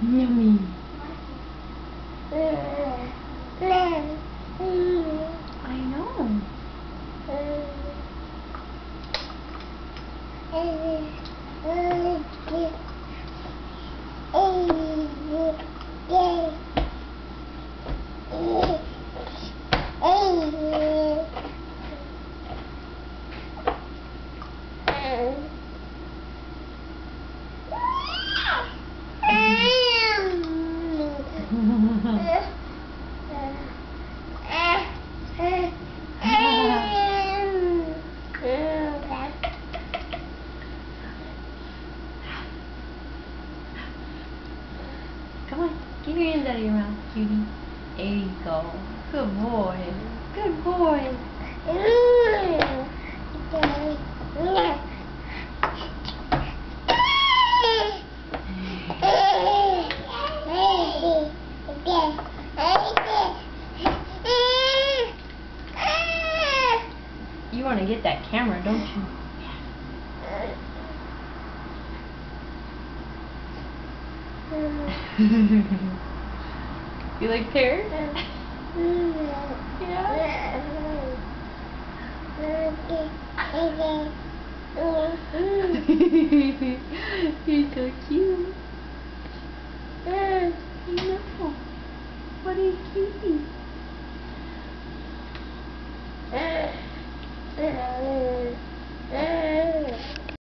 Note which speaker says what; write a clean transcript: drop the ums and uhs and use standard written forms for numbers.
Speaker 1: Yummy. I know. Come on, get your hands out of your mouth, cutie. There you go. Good boy. Good boy. You want to get that camera, don't you? You like pears? Yeah. He's so